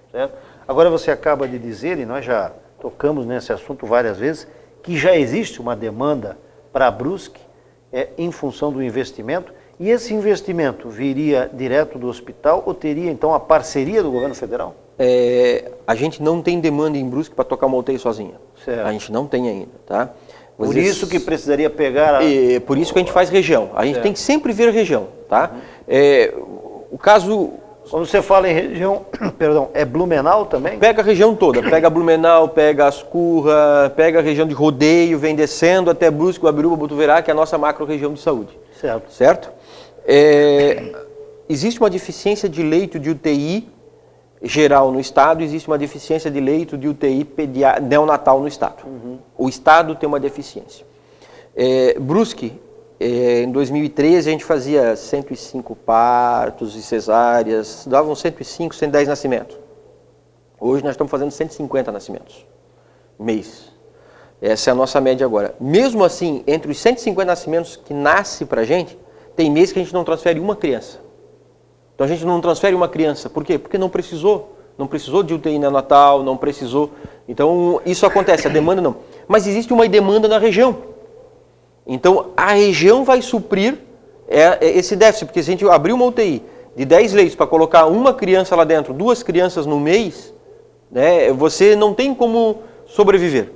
certo? Agora você acaba de dizer, e nós já tocamos nesse assunto várias vezes, que já existe uma demanda para Brusque em função do investimento, e esse investimento viria direto do hospital ou teria então a parceria do governo federal? A gente não tem demanda em Brusque para tocar uma UTI sozinha. Certo. A gente não tem ainda, tá? Por isso que precisaria pegar por isso que a gente faz região. A gente tem que sempre ver região, tá? O caso... Quando você fala em região, perdão, é Blumenau também? Pega a região toda, pega Blumenau, pega Ascurra, pega a região de Rodeio, vem descendo até Brusque, Guabiruba, Botuverá, que é a nossa macro-região de saúde. Certo. Certo? Existe uma deficiência de leito de UTI geral no estado, existe uma deficiência de leito de UTI neonatal no estado. O estado tem uma deficiência. Brusque, em 2013, a gente fazia 105 partos e cesáreas, davam 105, 110 nascimentos. Hoje nós estamos fazendo 150 nascimentos mês. Essa é a nossa média agora. Mesmo assim, entre os 150 nascimentos que nasce para a gente, tem mês que a gente não transfere uma criança. Então a gente não transfere uma criança. Por quê? Porque não precisou. Não precisou de UTI neonatal, não precisou. Então isso acontece, a demanda não. Mas existe uma demanda na região. Então a região vai suprir esse déficit. Porque se a gente abrir uma UTI de 10 leitos para colocar uma criança lá dentro, 2 crianças no mês, né, você não tem como sobreviver.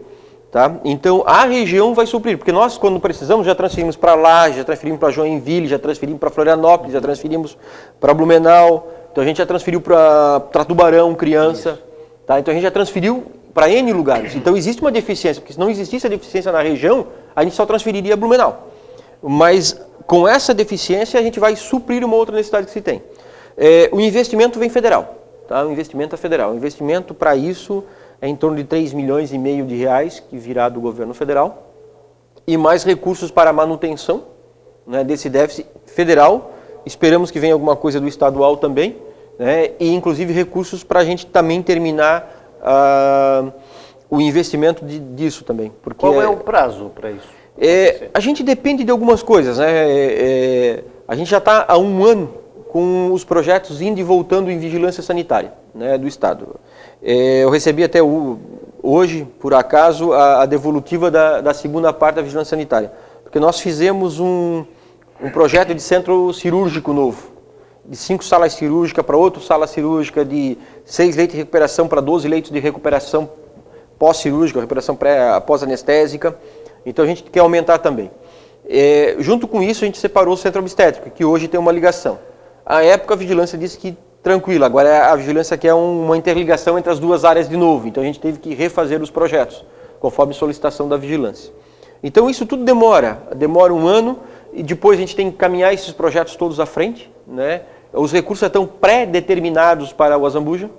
Tá? Então a região vai suprir, porque nós quando precisamos já transferimos para Laje, já transferimos para Joinville, já transferimos para Florianópolis, já transferimos para Blumenau, então a gente já transferiu para Tubarão, criança, tá? Então a gente já transferiu para N lugares. Então existe uma deficiência, porque se não existisse a deficiência na região, a gente só transferiria Blumenau. Mas com essa deficiência a gente vai suprir uma outra necessidade que se tem. O investimento vem federal, tá? O investimento é federal. O investimento para isso é em torno de 3,5 milhões de reais que virá do governo federal e mais recursos para a manutenção, né, desse déficit federal esperamos que venha alguma coisa do estadual também, né? E inclusive recursos para a gente também terminar o investimento disso também. Porque qual é o prazo para isso? A gente depende de algumas coisas, né? A gente já está há um ano com os projetos indo e voltando em vigilância sanitária, né, do Estado. Eu recebi até hoje, por acaso, a devolutiva da segunda parte da vigilância sanitária, porque nós fizemos um projeto de centro cirúrgico novo, de 5 salas cirúrgicas para 8 salas cirúrgicas, de 6 leitos de recuperação para 12 leitos de recuperação pós-cirúrgica, recuperação pós-anestésica. Então a gente quer aumentar também. Junto com isso a gente separou o centro obstétrico, que hoje tem uma ligação. À época a vigilância disse que tranquilo, agora a vigilância quer uma interligação entre as duas áreas de novo, então a gente teve que refazer os projetos, conforme solicitação da vigilância. Então isso tudo demora um ano, e depois a gente tem que caminhar esses projetos todos à frente, né? Os recursos já estão pré-determinados para o Azambuja,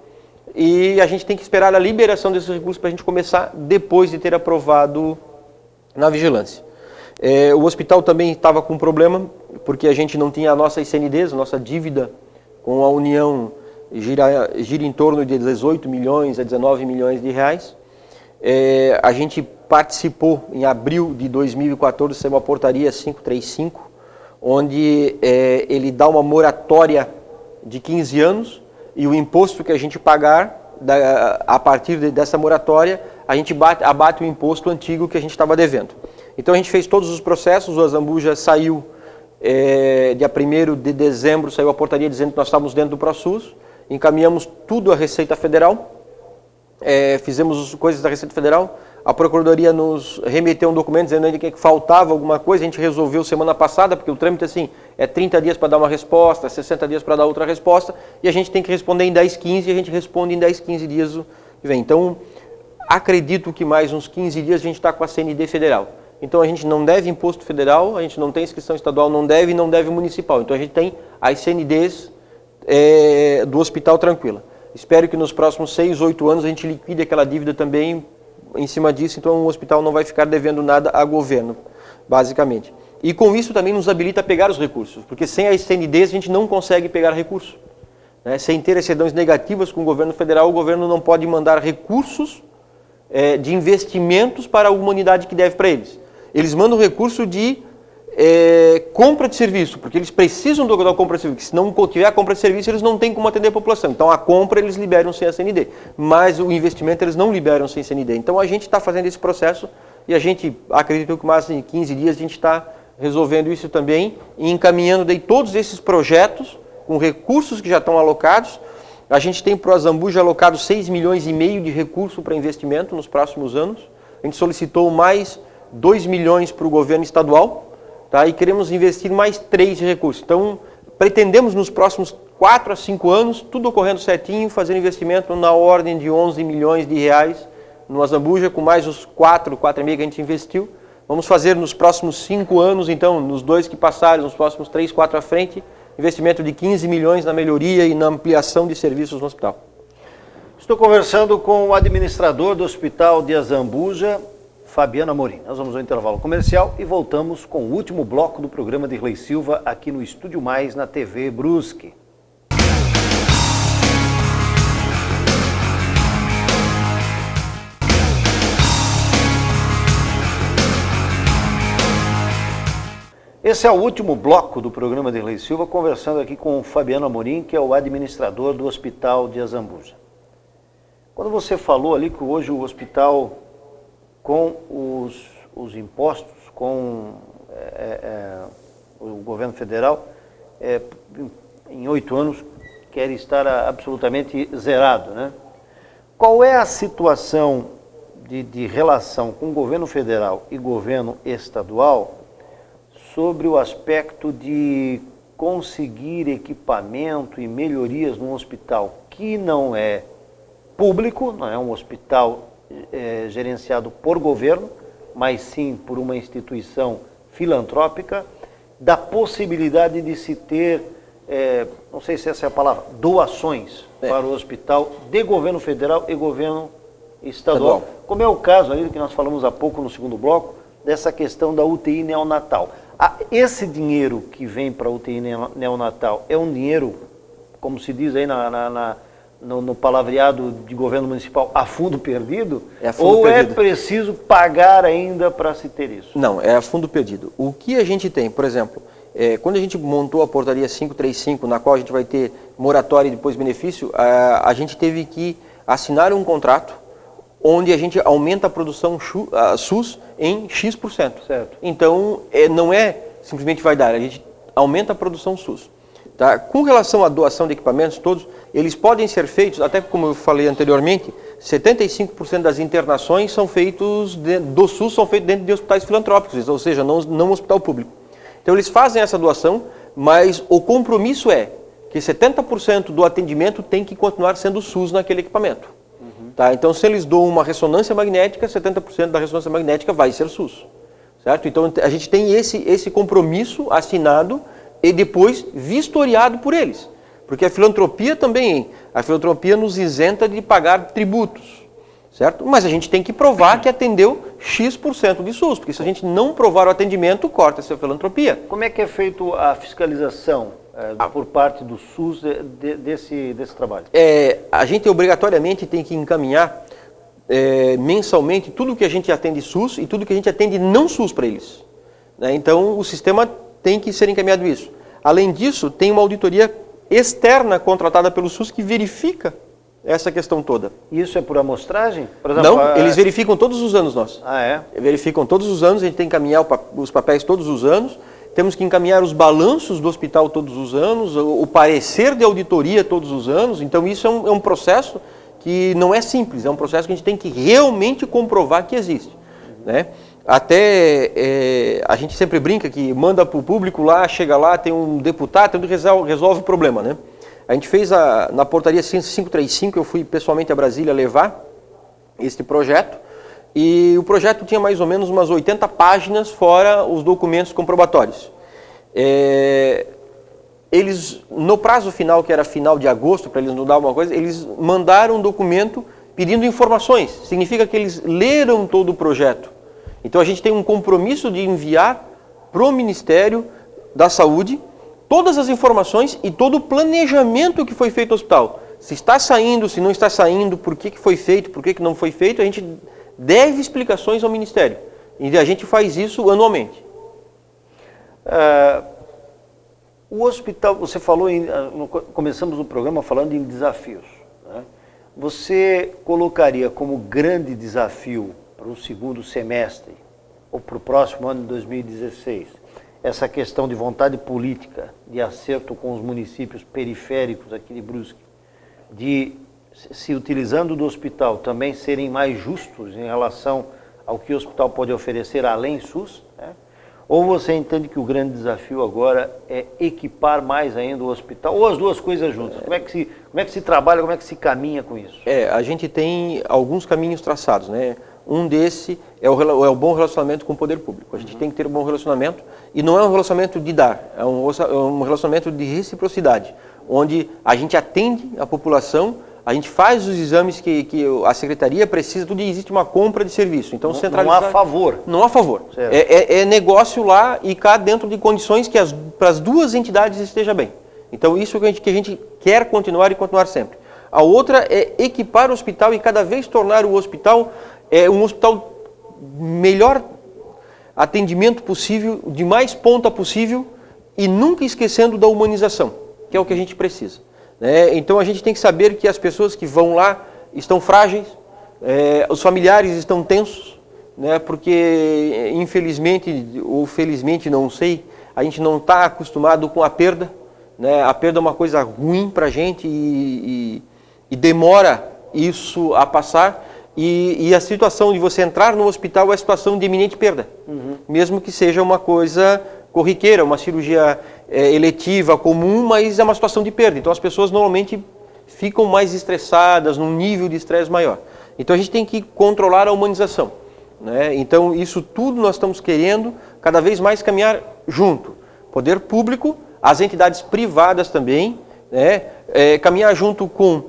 e a gente tem que esperar a liberação desses recursos para a gente começar depois de ter aprovado na vigilância. O hospital também estava com um problema, porque a gente não tinha a nossa ICNDs, a nossa dívida com a União gira em torno de 18 milhões a 19 milhões de reais. A gente participou em abril de 2014, saiu uma portaria 535, onde ele dá uma moratória de 15 anos e o imposto que a gente pagar, a partir dessa moratória, a gente abate o imposto antigo que a gente estava devendo. Então a gente fez todos os processos, o Azambuja saiu, dia 1º de dezembro, saiu a portaria dizendo que nós estávamos dentro do ProSUS, encaminhamos tudo à Receita Federal, fizemos as coisas da Receita Federal, a Procuradoria nos remeteu um documento dizendo ainda que faltava alguma coisa, a gente resolveu semana passada, porque o trâmite assim, é 30 dias para dar uma resposta, 60 dias para dar outra resposta, e a gente tem que responder em 10, 15, e a gente responde em 10, 15 dias que vem. Então, acredito que mais uns 15 dias a gente está com a CND federal. Então a gente não deve imposto federal, a gente não tem inscrição estadual, não deve municipal. Então a gente tem as CNDs do hospital tranquila. Espero que nos próximos 6, 8 anos a gente liquide aquela dívida também em cima disso, então o hospital não vai ficar devendo nada a governo, basicamente. E com isso também nos habilita a pegar os recursos, porque sem as CNDs a gente não consegue pegar recursos. Né? Sem ter as certidões negativas com o governo federal, o governo não pode mandar recursos de investimentos para a humanidade que deve para eles. Eles mandam recurso de compra de serviço, porque eles precisam da compra de serviço. Se não tiver a compra de serviço, eles não têm como atender a população. Então a compra eles liberam sem a CND, mas o investimento eles não liberam sem CND. Então a gente está fazendo esse processo e a gente acredita que mais em 15 dias a gente está resolvendo isso também e encaminhando daí todos esses projetos com recursos que já estão alocados. A gente tem para o Azambuja alocado 6,5 milhões de recurso para investimento nos próximos anos. A gente solicitou mais 2 milhões para o governo estadual, tá? E queremos investir mais 3 de recursos. Então, pretendemos nos próximos 4 a 5 anos, tudo ocorrendo certinho, fazer investimento na ordem de 11 milhões de reais no Azambuja, com mais os 4,5 que a gente investiu. Vamos fazer nos próximos 5 anos, então, nos 2 que passaram, nos próximos 3, 4 à frente, investimento de 15 milhões na melhoria e na ampliação de serviços no hospital. Estou conversando com o administrador do Hospital de Azambuja, Fabiano Amorim. Nós vamos ao intervalo comercial e voltamos com o último bloco do programa de Dirley Silva aqui no Estúdio Mais, na TV Brusque. Esse é o último bloco do programa de Dirley Silva, conversando aqui com o Fabiano Amorim, que é o administrador do Hospital de Azambuja. Quando você falou ali que hoje o hospital, com os impostos, com o governo federal, em 8 anos, quer estar absolutamente zerado, né? Qual é a situação de relação com o governo federal e governo estadual sobre o aspecto de conseguir equipamento e melhorias num hospital que não é público, não é um hospital gerenciado por governo, mas sim por uma instituição filantrópica, da possibilidade de se ter, não sei se essa é a palavra, doações para o hospital de governo federal e governo estadual. Como é o caso ali que nós falamos há pouco no segundo bloco, dessa questão da UTI neonatal. Esse dinheiro que vem para a UTI neonatal é um dinheiro, como se diz aí no palavreado de governo municipal, a fundo perdido? Ou perdido. É preciso pagar ainda para se ter isso? Não, é a fundo perdido. O que a gente tem, por exemplo, quando a gente montou a portaria 535, na qual a gente vai ter moratória e depois benefício, a gente teve que assinar um contrato onde a gente aumenta a produção SUS em X%. Certo. Então, não é simplesmente vai dar, a gente aumenta a produção SUS. Tá? Com relação à doação de equipamentos, todos, eles podem ser feitos, até como eu falei anteriormente, 75% das internações são feitos do SUS são feitos dentro de hospitais filantrópicos, ou seja, não hospital público. Então eles fazem essa doação, mas o compromisso é que 70% do atendimento tem que continuar sendo SUS naquele equipamento. Tá? Então se eles doam uma ressonância magnética, 70% da ressonância magnética vai ser SUS. Certo? Então a gente tem esse compromisso assinado e depois vistoriado por eles. Porque a filantropia também, a filantropia nos isenta de pagar tributos, certo? Mas a gente tem que provar que atendeu X% de SUS, porque se a gente não provar o atendimento, corta essa filantropia. Como é que é feito a fiscalização por parte do SUS desse trabalho? A gente obrigatoriamente tem que encaminhar mensalmente tudo que a gente atende SUS e tudo que a gente atende não SUS para eles. Né? Então o sistema tem que ser encaminhado isso. Além disso, tem uma auditoria externa contratada pelo SUS que verifica essa questão toda. Isso é por amostragem? Por exemplo, não, eles verificam todos os anos nós. Ah, é? Verificam todos os anos, a gente tem que encaminhar os papéis todos os anos, temos que encaminhar os balanços do hospital todos os anos, o parecer de auditoria todos os anos, então isso é um processo que não é simples, é um processo que a gente tem que realmente comprovar que existe. Né? Até a gente sempre brinca que manda para o público lá, chega lá, tem um deputado, resolve o problema. Né? A gente fez na portaria 535, eu fui pessoalmente a Brasília levar este projeto, e o projeto tinha mais ou menos umas 80 páginas, fora os documentos comprobatórios. Eles, no prazo final, que era final de agosto, para eles não dar alguma coisa, eles mandaram um documento pedindo informações. Significa que eles leram todo o projeto. Então a gente tem um compromisso de enviar para o Ministério da Saúde todas as informações e todo o planejamento que foi feito no hospital. Se está saindo, se não está saindo, por que foi feito, por que não foi feito, a gente deve explicações ao Ministério. E a gente faz isso anualmente. O hospital, você falou, começamos o programa falando em desafios. Né? Você colocaria como grande desafio para o segundo semestre, ou para o próximo ano de 2016, essa questão de vontade política, de acerto com os municípios periféricos aqui de Brusque, de, se utilizando do hospital, também serem mais justos em relação ao que o hospital pode oferecer além SUS, né? Ou você entende que o grande desafio agora é equipar mais ainda o hospital, ou as duas coisas juntas? Como é que se trabalha, como é que se caminha com isso? A gente tem alguns caminhos traçados, né? Um desse é o bom relacionamento com o poder público. A gente tem que ter um bom relacionamento, e não é um relacionamento de dar, é um relacionamento de reciprocidade, onde a gente atende a população, a gente faz os exames que a secretaria precisa, tudo, e existe uma compra de serviço. Então, não há favor. Não há favor. É negócio lá e cá dentro de condições que para as duas entidades esteja bem. Então, isso que a gente quer continuar e continuar sempre. A outra é equipar o hospital e cada vez tornar o hospital um hospital melhor atendimento possível, de mais ponta possível, e nunca esquecendo da humanização, que é o que a gente precisa. Então a gente tem que saber que as pessoas que vão lá estão frágeis, os familiares estão tensos, né? Porque infelizmente ou felizmente, não sei, a gente não está acostumado com a perda. Né? A perda é uma coisa ruim para a gente e demora isso a passar. E a situação de você entrar no hospital é a situação de iminente perda, mesmo que seja uma coisa corriqueira, uma cirurgia eletiva, comum, mas é uma situação de perda. Então as pessoas normalmente ficam mais estressadas, num nível de estresse maior. Então a gente tem que controlar a humanização. Né? Então isso tudo nós estamos querendo cada vez mais caminhar junto. Poder público, as entidades privadas também, né? Caminhar junto com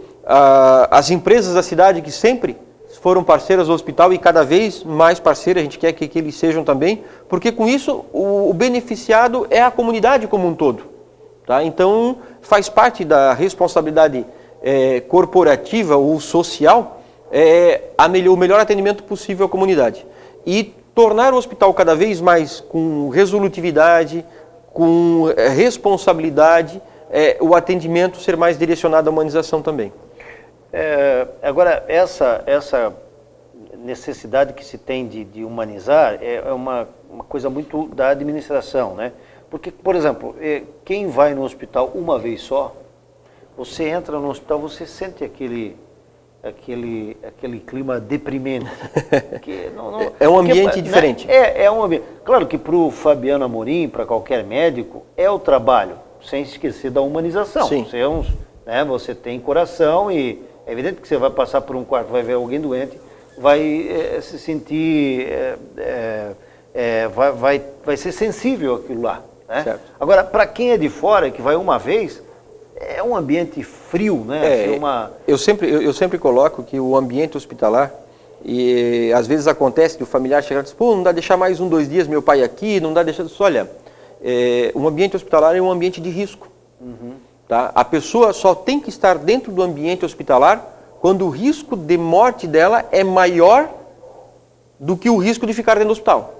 as empresas da cidade que sempre foram parceiras do hospital e cada vez mais parceiras, a gente quer que eles sejam também, porque com isso o beneficiado é a comunidade como um todo. Tá? Então faz parte da responsabilidade corporativa ou social o melhor atendimento possível à comunidade. E tornar o hospital cada vez mais com resolutividade, com responsabilidade, o atendimento ser mais direcionado à humanização também. Agora, essa necessidade que se tem de humanizar é uma coisa muito da administração, né? Porque, por exemplo, quem vai no hospital uma vez só, você entra no hospital, você sente aquele clima deprimente. É um ambiente diferente. É um ambiente. Claro que para o Fabiano Amorim, para qualquer médico, é o trabalho, sem esquecer da humanização. Sim. Você tem coração e é evidente que você vai passar por um quarto, vai ver alguém doente, vai se sentir, vai ser sensível àquilo lá. Né? Certo. Agora, para quem é de fora, que vai uma vez, é um ambiente frio, né? Eu sempre coloco que o ambiente hospitalar, e às vezes acontece de o familiar chegar e dizer, pô, não dá deixar mais 1, 2 dias meu pai aqui, não dá deixar... Olha, um ambiente hospitalar é um ambiente de risco. Uhum. Tá? A pessoa só tem que estar dentro do ambiente hospitalar quando o risco de morte dela é maior do que o risco de ficar dentro do hospital.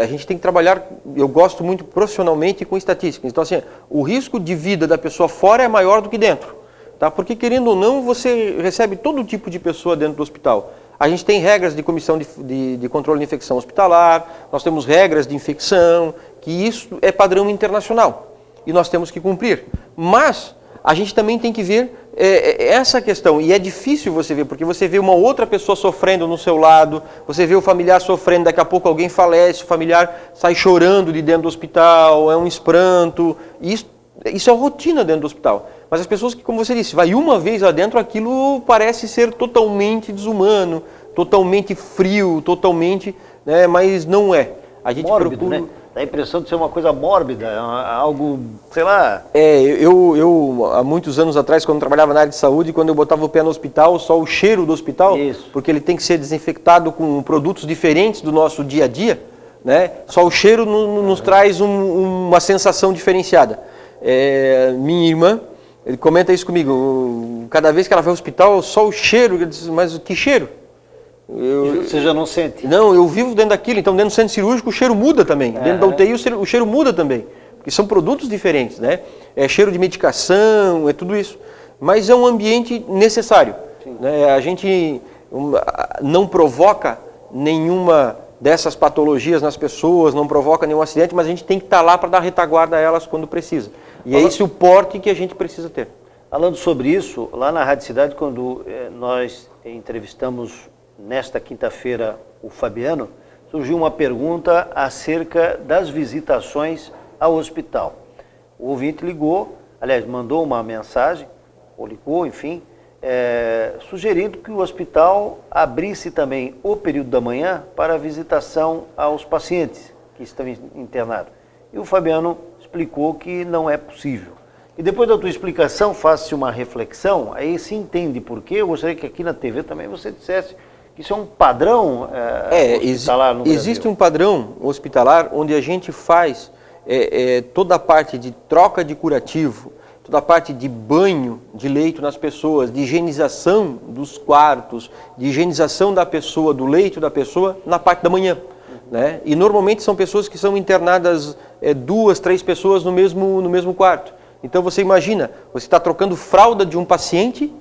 A gente tem que trabalhar, eu gosto muito profissionalmente com estatísticas. Então, assim, o risco de vida da pessoa fora é maior do que dentro. Tá? Porque, querendo ou não, você recebe todo tipo de pessoa dentro do hospital. A gente tem regras de comissão de controle de infecção hospitalar, nós temos regras de infecção, que isso é padrão internacional. E nós temos que cumprir. Mas a gente também tem que ver essa questão. E é difícil você ver, porque você vê uma outra pessoa sofrendo no seu lado, você vê o familiar sofrendo, daqui a pouco alguém falece, o familiar sai chorando de dentro do hospital, é um espranto. Isso é rotina dentro do hospital. Mas as pessoas que, como você disse, vai uma vez lá dentro, aquilo parece ser totalmente desumano, totalmente frio, totalmente... Né, mas não é. A gente mórbido, procura... né? Dá a impressão de ser uma coisa mórbida, algo, sei lá... Eu há muitos anos atrás, quando trabalhava na área de saúde, quando eu botava o pé no hospital, só o cheiro do hospital, Isso. porque ele tem que ser desinfectado com produtos diferentes do nosso dia a dia, né? Só o cheiro nos traz uma sensação diferenciada. Minha irmã, ele comenta isso comigo, cada vez que ela vai ao hospital, só o cheiro, eu disse, mas que cheiro? Você já não sente? Não, eu vivo dentro daquilo, então dentro do centro cirúrgico o cheiro muda também, dentro da UTI o cheiro muda também, porque são produtos diferentes, né? É cheiro de medicação, é tudo isso, mas é um ambiente necessário, né? A gente não provoca nenhuma dessas patologias nas pessoas, não provoca nenhum acidente, mas a gente tem que estar lá para dar retaguarda a elas quando precisa, e é esse o porte que a gente precisa ter. Falando sobre isso, lá na Rádio Cidade, quando nós entrevistamos nesta quinta-feira o Fabiano, surgiu uma pergunta acerca das visitações ao hospital. O ouvinte ligou, aliás, mandou uma mensagem, ou ligou, enfim, sugerindo que o hospital abrisse também o período da manhã para visitação aos pacientes que estão internados. E o Fabiano explicou que não é possível. E depois da tua explicação, faça-se uma reflexão, aí se entende por quê. Eu gostaria que aqui na TV também você dissesse que isso é um padrão hospitalar no Brasil. Existe um padrão hospitalar onde a gente faz toda a parte de troca de curativo, toda a parte de banho de leito nas pessoas, de higienização dos quartos, de higienização da pessoa, do leito da pessoa, na parte da manhã. Né? E normalmente são pessoas que são internadas 2, 3 pessoas no mesmo quarto. Então você imagina, você está trocando fralda de um paciente,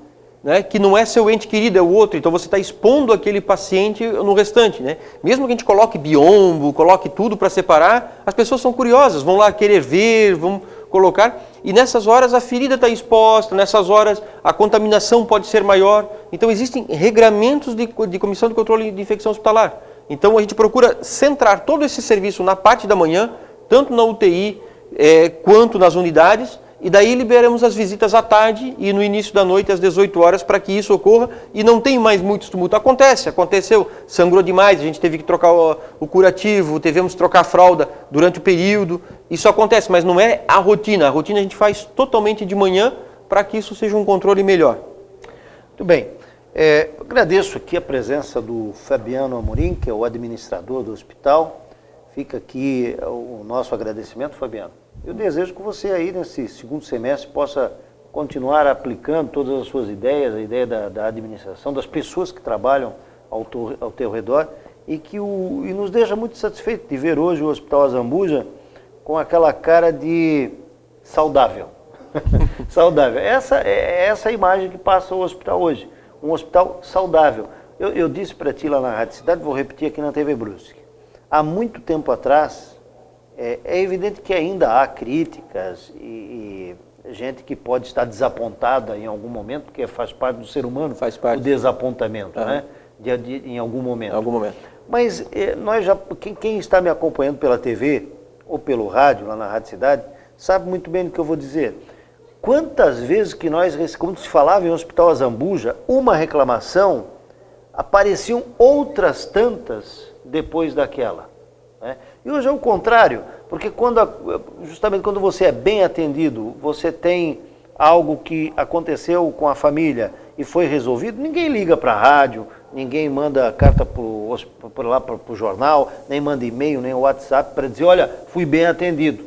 né, que não é seu ente querido, é o outro, então você está expondo aquele paciente no restante. Né? Mesmo que a gente coloque biombo, coloque tudo para separar, as pessoas são curiosas, vão lá querer ver, vão colocar, e nessas horas a ferida está exposta, nessas horas a contaminação pode ser maior. Então existem regramentos de comissão de controle de infecção hospitalar. Então a gente procura centrar todo esse serviço na parte da manhã, tanto na UTI quanto nas unidades, e daí liberamos as visitas à tarde e no início da noite às 18 horas para que isso ocorra e não tem mais muito tumulto. Aconteceu, sangrou demais, a gente teve que trocar o curativo, tivemos que trocar a fralda durante o período. Isso acontece, mas não é a rotina. A rotina a gente faz totalmente de manhã para que isso seja um controle melhor. Muito bem. Agradeço aqui a presença do Fabiano Amorim, que é o administrador do hospital. Fica aqui o nosso agradecimento, Fabiano. Eu desejo que você aí nesse segundo semestre possa continuar aplicando todas as suas ideias, a ideia da administração, das pessoas que trabalham ao teu redor, e nos deixa muito satisfeito de ver hoje o Hospital Azambuja com aquela cara de saudável. Saudável. Essa é a imagem que passa o hospital hoje. Um hospital saudável. Eu disse para ti lá na Rádio Cidade, vou repetir aqui na TV Brusque. Há muito tempo atrás, é evidente que ainda há críticas e gente que pode estar desapontada em algum momento, porque faz parte do ser humano, faz parte. O desapontamento, né? Em algum momento. Em algum momento. Mas quem está me acompanhando pela TV ou pelo rádio, lá na Rádio Cidade, sabe muito bem do que eu vou dizer. Quantas vezes que quando se falava em Hospital Azambuja, uma reclamação, apareciam outras tantas depois daquela. Né? E hoje é o contrário, porque justamente quando você é bem atendido, você tem algo que aconteceu com a família e foi resolvido, ninguém liga para a rádio, ninguém manda carta para o jornal, nem manda e-mail, nem WhatsApp para dizer, olha, fui bem atendido.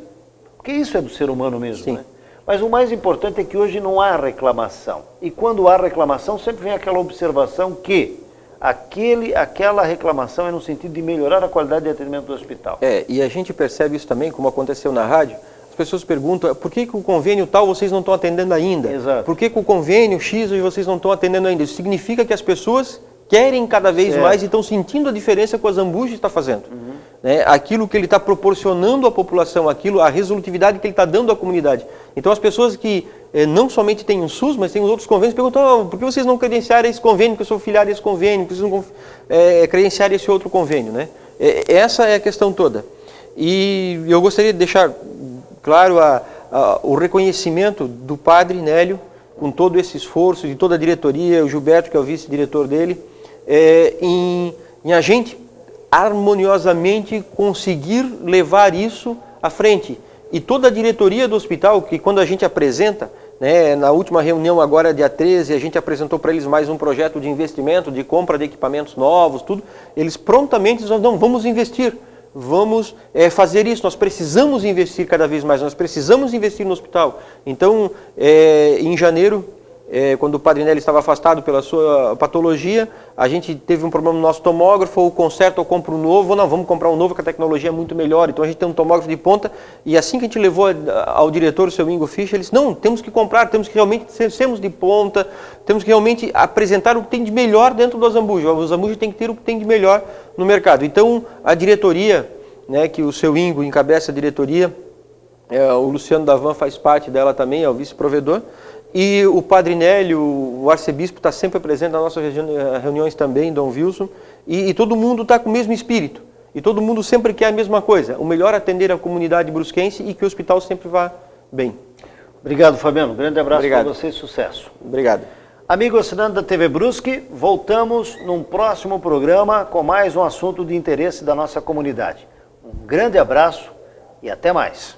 Porque isso é do ser humano mesmo, Sim. Né? Mas o mais importante é que hoje não há reclamação. E quando há reclamação, sempre vem aquela observação que aquela reclamação é no sentido de melhorar a qualidade de atendimento do hospital. E a gente percebe isso também, como aconteceu na rádio. As pessoas perguntam, por que o convênio tal vocês não estão atendendo ainda? Exato. Por que o convênio X vocês não estão atendendo ainda? Isso significa que as pessoas querem cada vez mais e estão sentindo a diferença que o Azambuja está fazendo. Né? Aquilo que ele está proporcionando à população, a resolutividade que ele está dando à comunidade. Então as pessoas que não somente têm o SUS, mas têm os outros convênios, perguntam, por que vocês não credenciaram esse convênio, que eu sou filiado a esse convênio, por que vocês não credenciaram esse outro convênio? Né? Essa é a questão toda. E eu gostaria de deixar claro o reconhecimento do padre Nélio, com todo esse esforço, de toda a diretoria, o Gilberto, que é o vice-diretor dele, em a gente harmoniosamente conseguir levar isso à frente. E toda a diretoria do hospital, que quando a gente apresenta, né, na última reunião agora, dia 13, a gente apresentou para eles mais um projeto de investimento, de compra de equipamentos novos, tudo, eles prontamente dizem, não, vamos investir, vamos fazer isso, nós precisamos investir cada vez mais, nós precisamos investir no hospital. Então, em janeiro, quando o Padre Nélio estava afastado pela sua patologia, a gente teve um problema no nosso tomógrafo, ou conserta ou compra um novo, ou não, vamos comprar um novo que a tecnologia é muito melhor. Então a gente tem um tomógrafo de ponta, e assim que a gente levou ao diretor, o seu Ingo Fischer, ele disse, não, temos que comprar, temos que realmente sermos de ponta, temos que realmente apresentar o que tem de melhor dentro do Azambuja. O Azambuja tem que ter o que tem de melhor no mercado. Então a diretoria, né, que o seu Ingo encabeça a diretoria, o Luciano Davan faz parte dela também, é o vice-provedor, e o Padre Nélio, o arcebispo, está sempre presente nas nossas reuniões também, Dom Wilson, e todo mundo está com o mesmo espírito, e todo mundo sempre quer a mesma coisa, o melhor atender a comunidade brusquense e que o hospital sempre vá bem. Obrigado, Fabiano, um grande abraço para você e sucesso. Obrigado. Amigo assinante da TV Brusque, voltamos num próximo programa com mais um assunto de interesse da nossa comunidade. Um grande abraço e até mais.